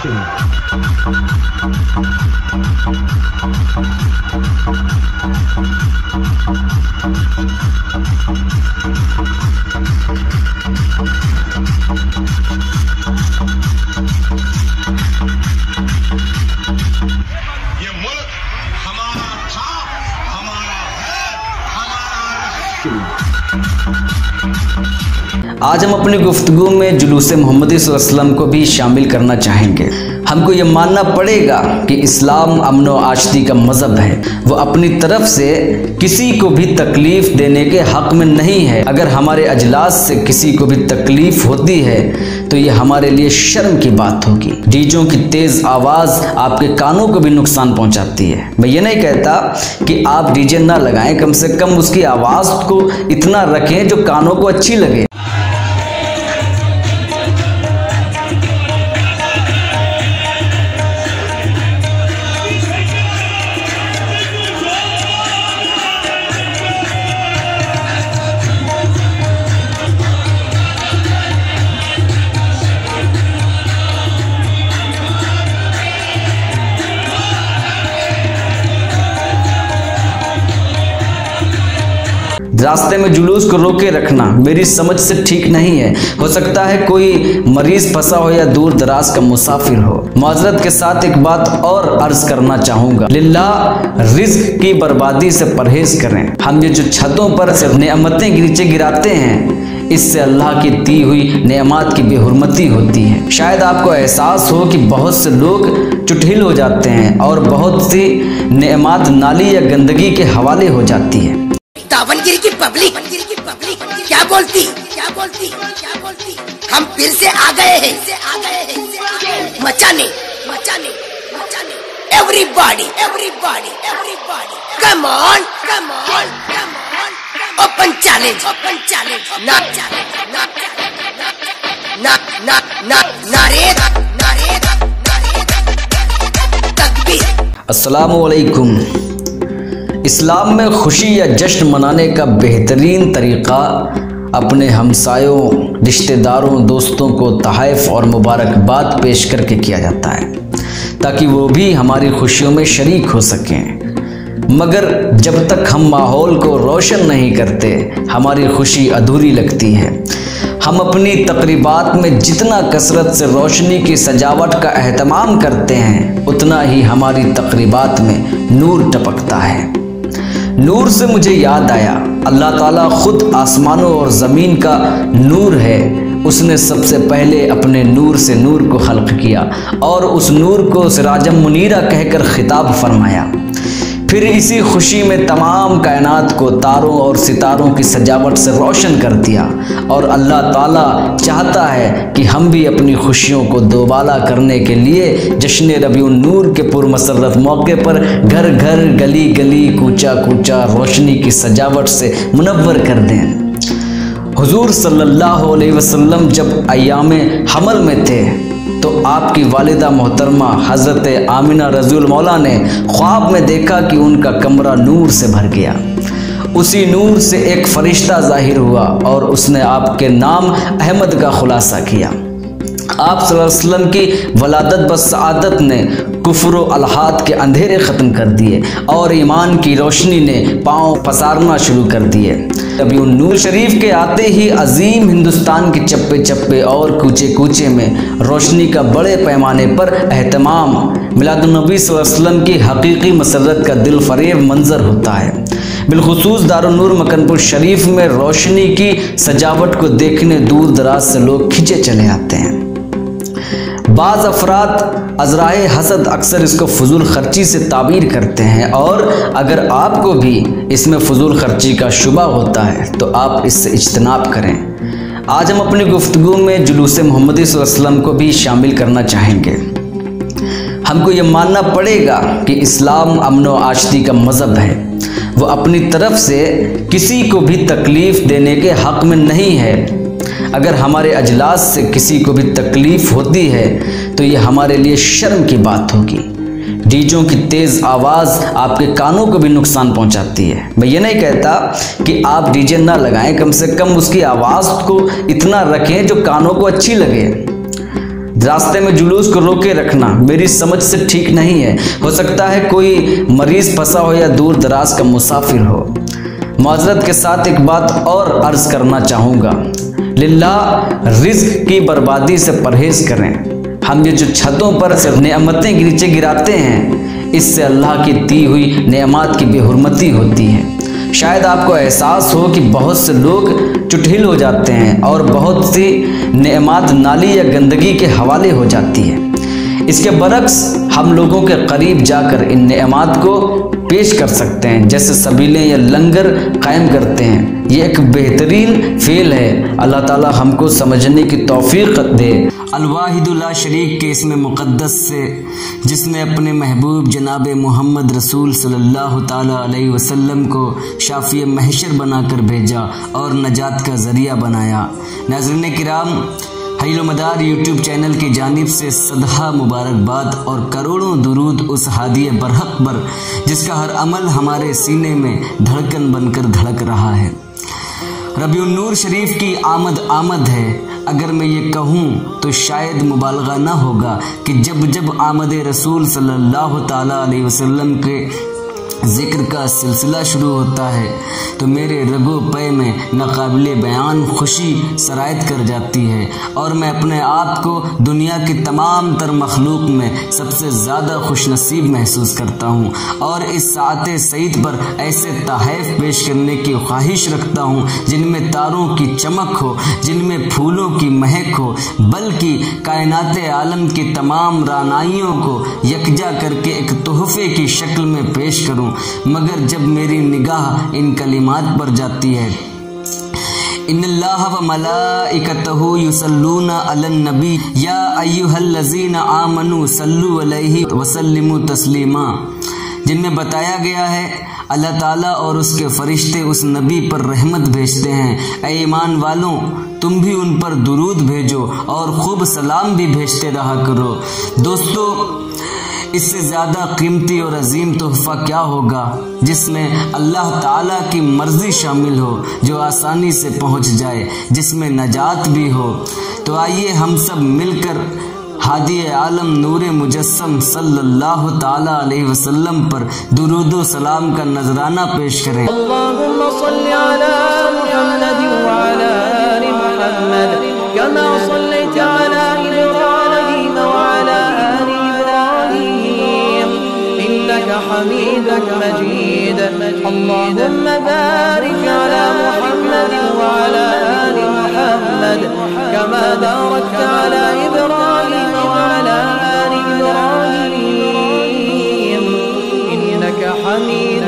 ये मुल्क हमारा था, हमारा है, हमारा। आज हम अपनी गुफ्तगू में जुलूस मोहम्मदी सल्लल्लाहु अलैहि वसल्लम को भी शामिल करना चाहेंगे। हमको ये मानना पड़ेगा कि इस्लाम अमन व आशती का मज़हब है। वो अपनी तरफ से किसी को भी तकलीफ़ देने के हक़ में नहीं है। अगर हमारे अजलास से किसी को भी तकलीफ़ होती है तो ये हमारे लिए शर्म की बात होगी। डीजों की तेज़ आवाज़ आपके कानों को भी नुकसान पहुंचाती है। मैं ये नहीं कहता कि आप डीजे ना लगाएं, कम से कम उसकी आवाज़ को इतना रखें जो कानों को अच्छी लगे। रास्ते में जुलूस को रोके रखना मेरी समझ से ठीक नहीं है। हो सकता है कोई मरीज फंसा हो या दूर दराज का मुसाफिर हो। माजरत के साथ एक बात और अर्ज करना चाहूँगा, लिल्लाह रिज़्क़ की बर्बादी से परहेज़ करें। हम ये जो छतों पर नेमतें नीचे गिराते हैं, इससे अल्लाह की दी हुई नेमत की बेहुरमती होती है। शायद आपको एहसास हो कि बहुत से लोग चुटहिल हो जाते हैं और बहुत सी नेमत नाली या गंदगी के हवाले हो जाती है। दावनगिरी की पब्लिक क्या बोलती हम फिर से आ गए हैं मचाने everybody come on open challenge नारे तकबीर। अस्सलामु अलैकुम। इस्लाम में खुशी या जश्न मनाने का बेहतरीन तरीक़ा अपने हमसायों, रिश्तेदारों, दोस्तों को तोहफ़े और मुबारकबाद पेश करके किया जाता है ताकि वो भी हमारी खुशियों में शरीक हो सकें। मगर जब तक हम माहौल को रोशन नहीं करते, हमारी खुशी अधूरी लगती है। हम अपनी तकरीबात में जितना कसरत से रोशनी की सजावट का एहतमाम करते हैं, उतना ही हमारी तकरीबात में नूर टपकता है। नूर से मुझे याद आया, अल्लाह ताला खुद आसमानों और ज़मीन का नूर है। उसने सबसे पहले अपने नूर से नूर को खल्क़ किया और उस नूर को सिराजम मुनीरा कहकर खिताब फरमाया। फिर इसी खुशी में तमाम कायनात को तारों और सितारों की सजावट से रोशन कर दिया। और अल्लाह ताला चाहता है कि हम भी अपनी खुशियों को दोबाला करने के लिए जश्न रबीउन नूर के पुरमसरत मौके पर घर घर, गली गली, कूचा कूचा रोशनी की सजावट से मुनव्वर कर दें। हुजूर सल्लल्लाहु अलैहि वसल्लम जब अय्याम हमल में थे तो आपकी वालिदा मोहतरमा हज़रत आमिना रज़ीउल मौला ने ख्वाब में देखा कि उनका कमरा नूर से भर गया। उसी नूर से एक फरिश्ता ज़ाहिर हुआ और उसने आपके नाम अहमद का खुलासा किया। आप सल्लल्लाहु अलैहि वसल्लम की वलादत व सआदत ने कुफ्र व अलहाद के अंधेरे ख़त्म कर दिए और ईमान की रोशनी ने पाँव पसारना शुरू कर दिए। रबीउन नूर शरीफ के आते ही अजीम हिंदुस्तान के चप्पे चप्पे और कूचे कूचे में रोशनी का बड़े पैमाने पर एहतमाम मिलादुन्नबी सल्लल्लाहु अलैहि वसल्लम की हकीकी मसरत का दिल फरेब मंजर होता है। बिलखुसूस दारुन नूर मकनपुर शरीफ में रोशनी की सजावट को देखने दूर दराज से लोग खिंचे चले आते हैं। बाज़ अफराद अज़राए हसद अक्सर इसको फजूल खर्ची से ताबीर करते हैं और अगर आपको भी इसमें फजूल खर्ची का शुबा होता है तो आप इससे इज्तनाब करें। आज हम अपनी गुफ्तगू में जुलूस मोहम्मदी सल्लल्लाहु अलैहि वसल्लम को भी शामिल करना चाहेंगे। हमको ये मानना पड़ेगा कि इस्लाम अमन व आशती का मज़हब है। वो अपनी तरफ से किसी को भी तकलीफ़ देने के हक़ में नहीं है। अगर हमारे अजलास से किसी को भी तकलीफ़ होती है तो ये हमारे लिए शर्म की बात होगी। डीजों की तेज़ आवाज़ आपके कानों को भी नुकसान पहुंचाती है। मैं ये नहीं कहता कि आप डीजे ना लगाएं, कम से कम उसकी आवाज़ को इतना रखें जो कानों को अच्छी लगे। रास्ते में जुलूस को रोके रखना मेरी समझ से ठीक नहीं है। हो सकता है कोई मरीज फंसा हो या दूर दराज का मुसाफिर हो। माजरत के साथ एक बात और अर्ज करना चाहूँगा, लिल्लाह रिज़्क़ की बर्बादी से परहेज़ करें। हम ये जो छतों पर नेमतें नीचे गिराते हैं, इससे अल्लाह की दी हुई नेमत की बेहुरमती होती है। शायद आपको एहसास हो कि बहुत से लोग चुटहिल हो जाते हैं और बहुत सी नेमत नाली या गंदगी के हवाले हो जाती है। इसके बरक्स हम लोगों के करीब जाकर इन नेमत को पेश कर सकते हैं, जैसे सबीलें या लंगर कायम करते हैं। ये एक बेहतरीन फेल है। अल्लाह ताला हमको समझने की तौफीक दे। अल-वाहिदु ला शरीक के इसमें मुक़द्दस से, जिसने अपने महबूब जनाब मोहम्मद रसूल सल्लल्लाहु ताला अलैहि वसल्लम को शाफ़ी महशर बनाकर भेजा और नजात का ज़रिया बनाया। नाज़रीन किराम, हैलो मदार यूट्यूब चैनल की जानिब से सदहा मुबारकबाद और करोड़ों दुरूद उस हादी बरहक पर, जिसका हर अमल हमारे सीने में धड़कन बनकर धड़क रहा है। रबीउन नूर शरीफ की आमद है। अगर मैं ये कहूँ तो शायद मुबालगा ना होगा कि जब जब आमद रसूल सल्लल्लाहु ताला अलैहि वसल्लम के ज़िक्र का सिलसिला शुरू होता है तो मेरे रगो पे में नाकाबिले बयान खुशी सरायत कर जाती है और मैं अपने आप को दुनिया की तमाम तर मखलूक में सबसे ज़्यादा खुशनसीब महसूस करता हूँ और इस साते सईद पर ऐसे तहफ़ पेश करने की ख्वाहिश रखता हूँ जिनमें तारों की चमक हो, जिनमें फूलों की महक हो, बल्कि कायनात आलम की तमाम रानाइयों को यकजा करके एक तोहफ़े की शक्ल में पेश करूँ। मगर जब मेरी निगाह इन कलिमात पर जाती है, इन्नल्लाह व मलाइकतहु युसल्लूना अलन नबी या अय्युहल्लज़ीना आमनू सल्लु अलैहि व सल्लिमू तस्लीमा, जिनमें बताया गया है अल्लाह ताला और उसके फरिश्ते उस नबी पर रहमत भेजते हैं। ऐ ईमान वालों, तुम भी उन पर दुरूद भेजो और खूब सलाम भी भेजते रहा करो। दोस्तों, इससे ज़्यादा कीमती और अजीम तोहफ़ा क्या होगा जिसमें अल्लाह ताला की मर्ज़ी शामिल हो, जो आसानी से पहुँच जाए, जिसमें नजात भी हो। तो आइए हम सब मिलकर हादी आलम नूर मुजस्सम सल्लल्लाहु ताला अलैहि वसल्लम पर दुरूद व सलाम का नजराना पेश करें। अल्लाहुम्मा सल्लि अला मुहम्मद व अला आलि मुहम्मद कमा सल्लैता अला इब्राहीम व अला आलि इब्राहीम इन्नका हमीदुम मजीद। अल्लाहुम्मा बारिक अला मुहम्मद व अला आलि मुहम्मद कमा बारकता अला इब्राहीम व अला आलि इब्राहीम इन्नका हमीद